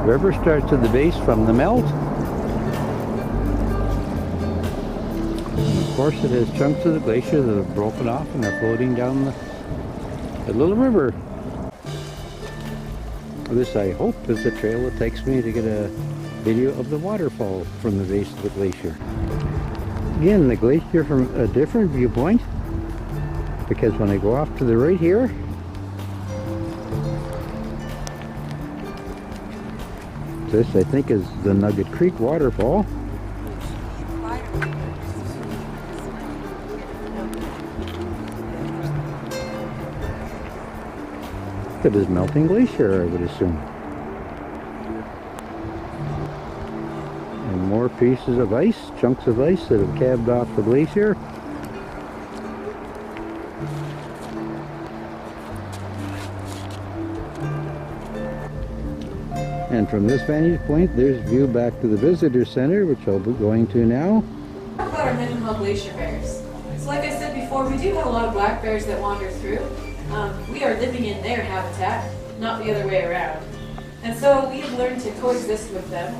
river starts at the base from the melt. And of course it has chunks of the glacier that have broken off and are floating down the little river. This, I hope, is the trail that takes me to get a video of the waterfall from the base of the glacier. Again, the glacier from a different viewpoint, because when I go off to the right here, this I think is the Nugget Creek waterfall. That is melting glacier, I would assume. And more pieces of ice, chunks of ice that have calved off the glacier. And from this vantage point, there's view back to the visitor center, which I'll be going to now. Talk about our Mendenhall glacier bears. So like I said before, we do have a lot of black bears that wander through. We are living in their habitat, not the other way around. And so we have learned to coexist with them.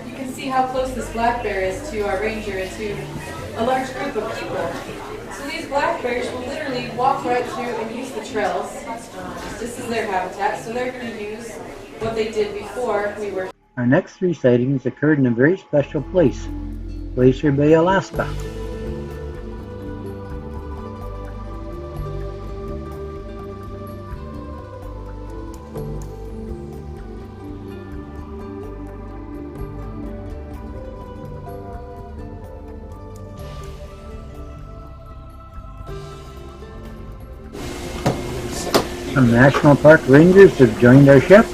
You can see how close this black bear is to our ranger and to a large group of people. So these black bears will literally walk right through and use the trails. This is their habitat, so they're going to use what they did before we were. Our next 3 sightings occurred in a very special place, Glacier Bay, Alaska. Some National Park Rangers have joined our ship.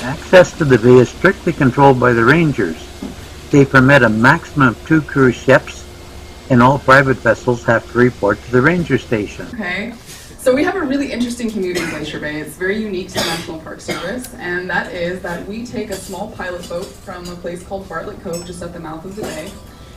Access to the bay is strictly controlled by the Rangers. They permit a maximum of 2 cruise ships, and all private vessels have to report to the ranger station. Okay, so we have a really interesting commute in Glacier Bay. It's very unique to the National Park Service, and that is that we take a small pilot boat from a place called Bartlett Cove just at the mouth of the bay.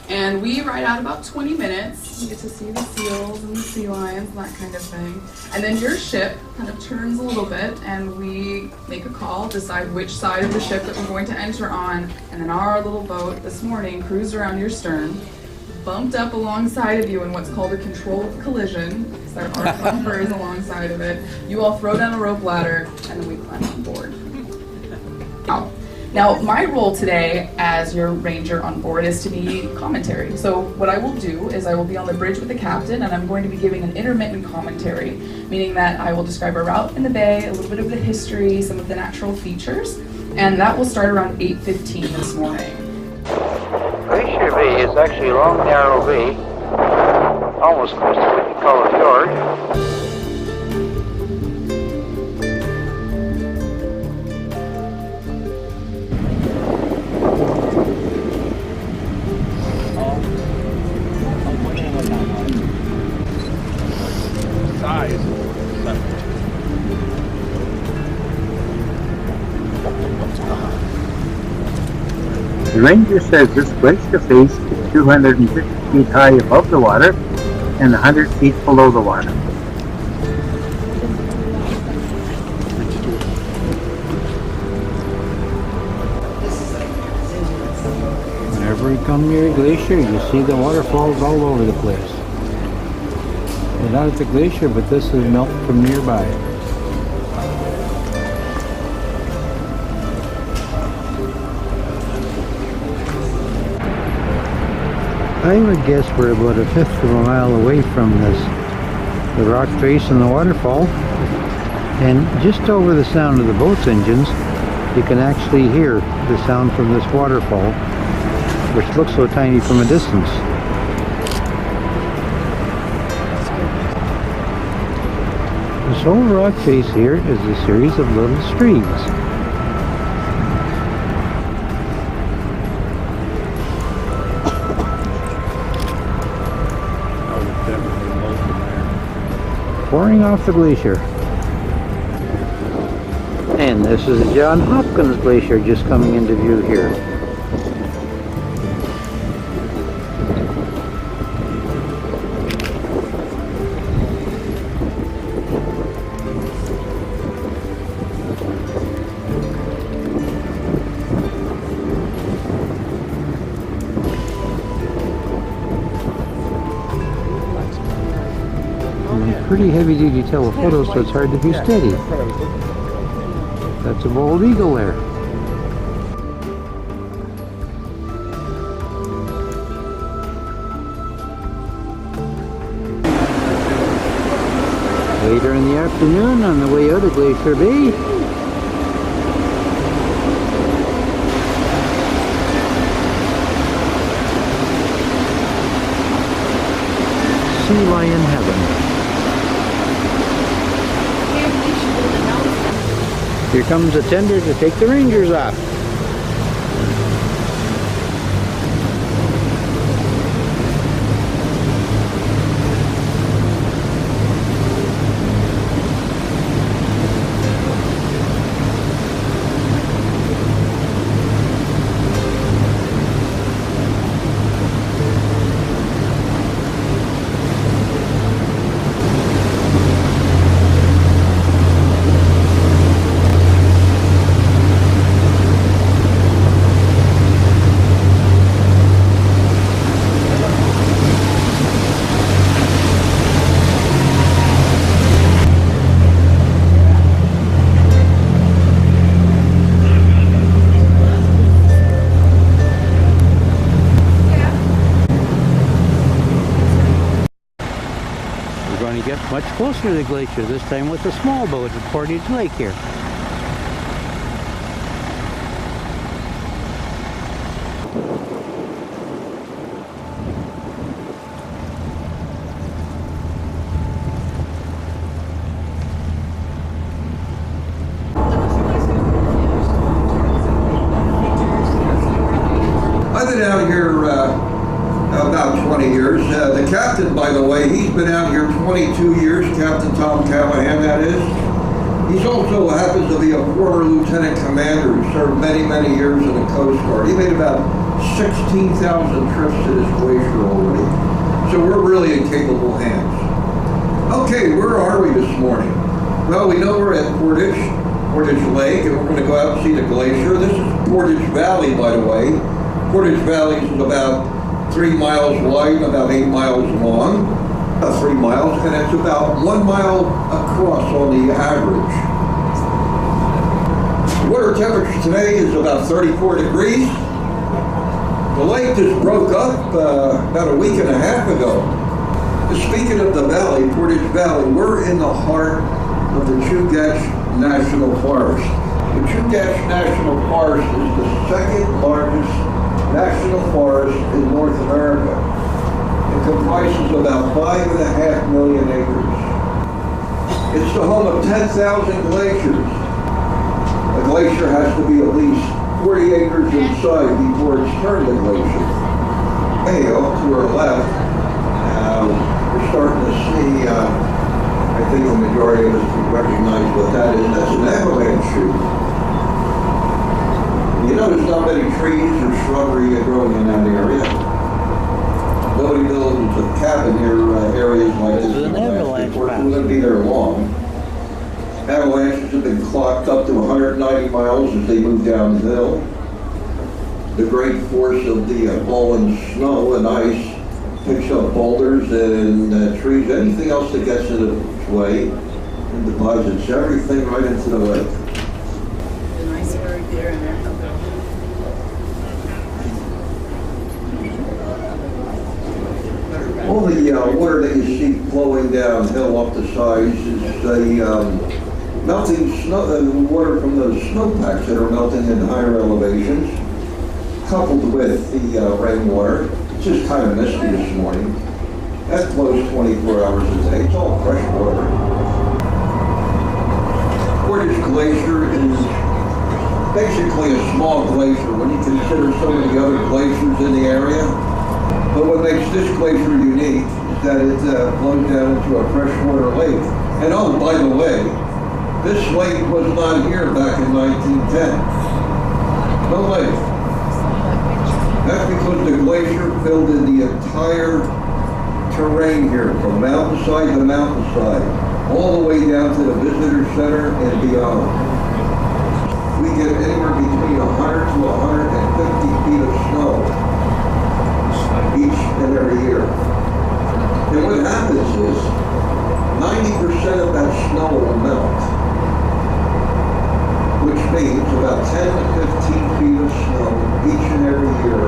And we ride out about 20 minutes. You get to see the seals and the sea lions and that kind of thing. And then your ship kind of turns a little bit and we make a call, decide which side of the ship that we're going to enter on. And then our little boat this morning cruised around your stern, bumped up alongside of you in what's called a controlled collision. So there are bumpers alongside of it. You all throw down a rope ladder and then we climb on board. Now, my role today as your ranger on board is to be commentary. So what I will do is I will be on the bridge with the captain and I'm going to be giving an intermittent commentary, meaning that I will describe our route in the bay, a little bit of the history, some of the natural features, and that will start around 8:15 this morning. Glacier Bay is actually a long, narrow bay, almost close to what you call a fjord. The ranger says this glacier face is 250 feet high above the water and 100 feet below the water. Whenever you come near a glacier, you see the waterfalls all over the place. They're not at the glacier, but this is melt from nearby. I would guess we're about 1/5 of a mile away from the rock face and the waterfall, and just over the sound of the boat's engines you can actually hear the sound from this waterfall, which looks so tiny from a distance. This whole rock face here is a series of little streams. Pouring off the glacier. And this is the John Hopkins Glacier just coming into view here. Pretty heavy-duty telephoto, so it's hard to be steady. That's a bald eagle there. Later in the afternoon on the way out of Glacier Bay. Sea lion heaven. Here comes a tender to take the rangers off. Get much closer to the glacier, this time with a small boat at Portage Lake here. I've been out here about 20 years. The captain, by the way, he's been out here 22 years, Captain Tom Callahan, that is. He's also happens to be a former lieutenant commander who served many, many years in the Coast Guard. He made about 16,000 trips to this glacier already. So we're really in capable hands. Okay, where are we this morning? Well, we know we're at Portage Lake, and we're going to go out and see the glacier. This is Portage Valley, by the way. Portage Valley is about 3 miles wide, about 8 miles long, about 3 miles, and it's about 1 mile across on the average. The water temperature today is about 34 degrees. The lake just broke up about a week and a half ago. Speaking of the valley, Portage Valley, we're in the heart of the Chugach National Forest. The Chugach National Forest is the second largest national forest in North America. It comprises about 5.5 million acres. It's the home of 10,000 glaciers. A glacier has to be at least 40 acres in size before it's turned a glacier. Hey, off to our left, we're starting to see, I think the majority of us can recognize what that is. That's an avalanche chute. You know, there's not many trees or shrubbery growing in that area. Nobody builds a cabin near areas like this. This is an avalanche We're going to be there long. Avalanches have been clocked up to 190 miles as they move downhill. The great force of the falling snow and ice picks up boulders and trees, anything else that gets in its way, and deposits everything right into the lake. The nice bird there and there. All the water that you see flowing downhill up the sides is the melting snow, the water from those snowpacks that are melting in higher elevations, coupled with the rainwater. It's just kind of misty this morning. That flows 24 hours a day. It's all fresh water. Portage Glacier is basically a small glacier when you consider some of the other glaciers in the area. But what makes this glacier unique is that it flows down into a freshwater lake. And oh, by the way, this lake was not here back in 1910. No lake. That's because the glacier filled in the entire terrain here, from mountainside to mountainside, all the way down to the visitor center and beyond. We get anywhere between 100 to 150 feet of snow each and every year. And what happens is, 90% of that snow will melt, which means about 10 to 15 feet of snow each and every year.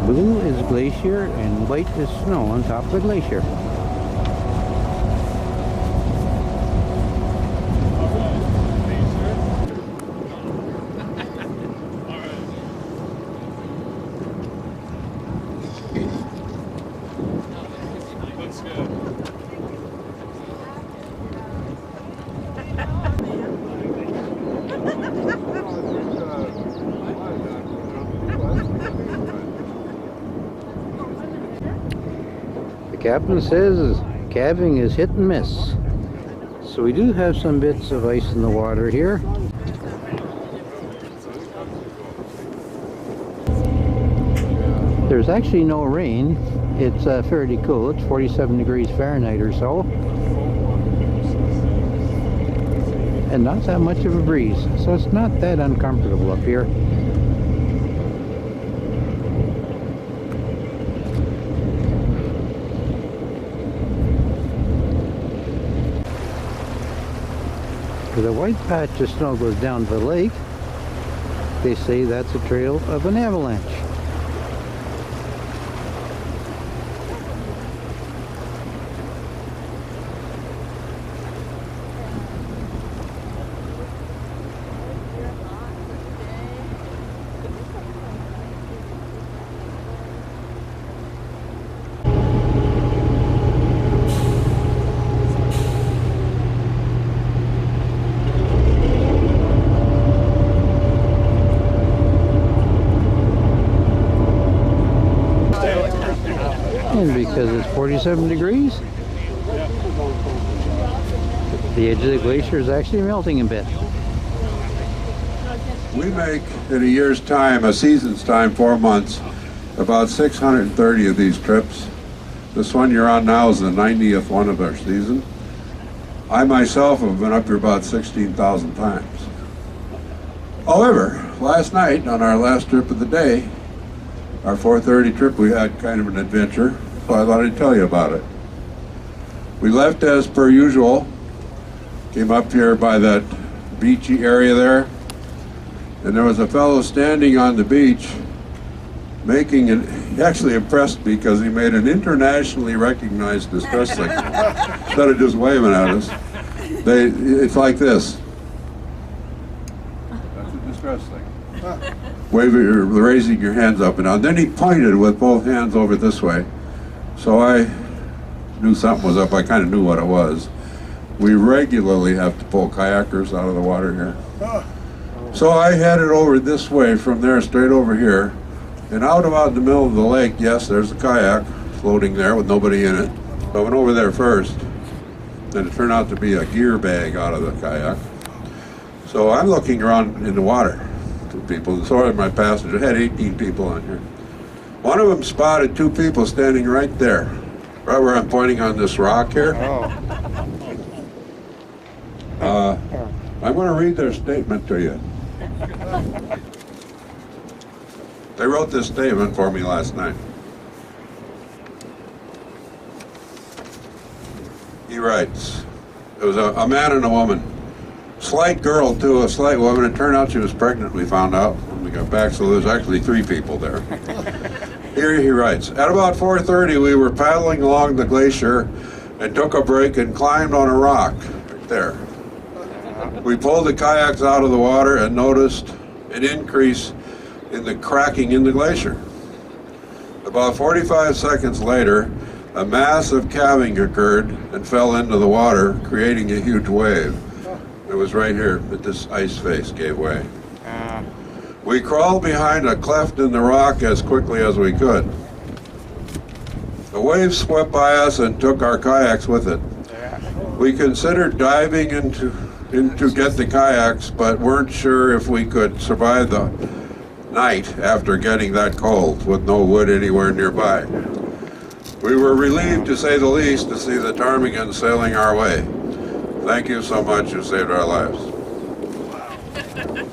Blue is glacier and white is snow on top of the glacier. The captain says calving is hit and miss. So we do have some bits of ice in the water here. There's actually no rain. It's fairly cool. It's 47 degrees Fahrenheit or so. And not that much of a breeze. So it's not that uncomfortable up here. The white patch of snow goes down to the lake. They say that's a trail of an avalanche. And because it's 47 degrees, the edge of the glacier is actually melting a bit. We make, in a year's time, a season's time, 4 months, about 630 of these trips. This one you're on now is the 90th one of our season. I myself have been up here about 16,000 times. However, last night, on our last trip of the day, our 4:30 trip, we had kind of an adventure, so I thought I'd tell you about it. We left as per usual, came up here by that beachy area there, and there was a fellow standing on the beach making an, he actually impressed me because he made an internationally recognized distress signal. Instead of just waving at us, it's like this. That's a distress signal. Raising your hands up and down. Then he pointed with both hands over this way. So I knew something was up. I kind of knew what it was. We regularly have to pull kayakers out of the water here. So I headed over this way from there straight over here. And out about in the middle of the lake, yes, there's a kayak floating there with nobody in it. So I went over there first. Then it turned out to be a gear bag out of the kayak. So I'm looking around in the water. People, so are my passengers. I had 18 people on here. One of them spotted 2 people standing right there, right where I'm pointing on this rock here. I'm going to read their statement to you. They wrote this statement for me last night. He writes, it was a man and a woman. Slight girl too, a slight woman. It turned out she was pregnant, we found out when we got back, so there's actually 3 people there. Here he writes, at about 4:30 we were paddling along the glacier and took a break and climbed on a rock right there. We pulled the kayaks out of the water and noticed an increase in the cracking in the glacier. About 45 seconds later, a massive calving occurred and fell into the water, creating a huge wave. It was right here that this ice face gave way. We crawled behind a cleft in the rock as quickly as we could. The wave swept by us and took our kayaks with it. We considered diving into get the kayaks, but weren't sure if we could survive the night after getting that cold with no wood anywhere nearby. We were relieved, to say the least, to see the ptarmigan sailing our way. Thank you so much, you saved our lives.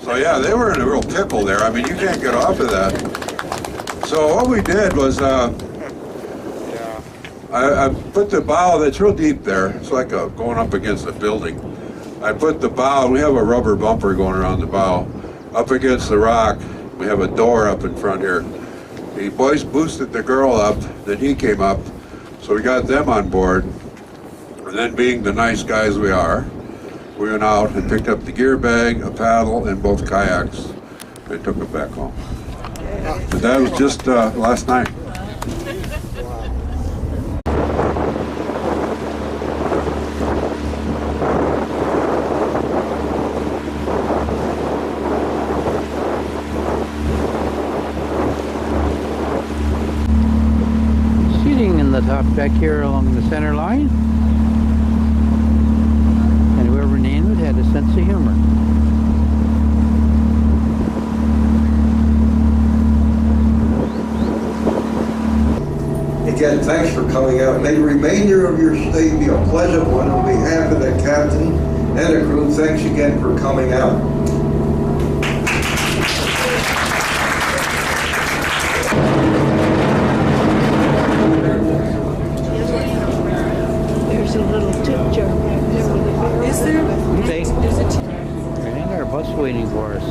So yeah, they were in a real pickle there. I mean, you can't get off of that. So what we did was, I put the bow, that's real deep there. It's like going up against a building. I put the bow, we have a rubber bumper going around the bow, up against the rock. We have a door up in front here. The boys boosted the girl up, then he came up, so we got them on board. And then, being the nice guys we are, we went out and picked up the gear bag, a paddle, and both kayaks, and took them back home. But that was just last night. The top deck here along the center line, and whoever named it had a sense of humor. Again, thanks for coming out. May the remainder of your stay be a pleasant one. On behalf of the captain and the crew, thanks again for coming out. There's a little tip jar back there. Is there? Okay. There's a And our bus waiting for us.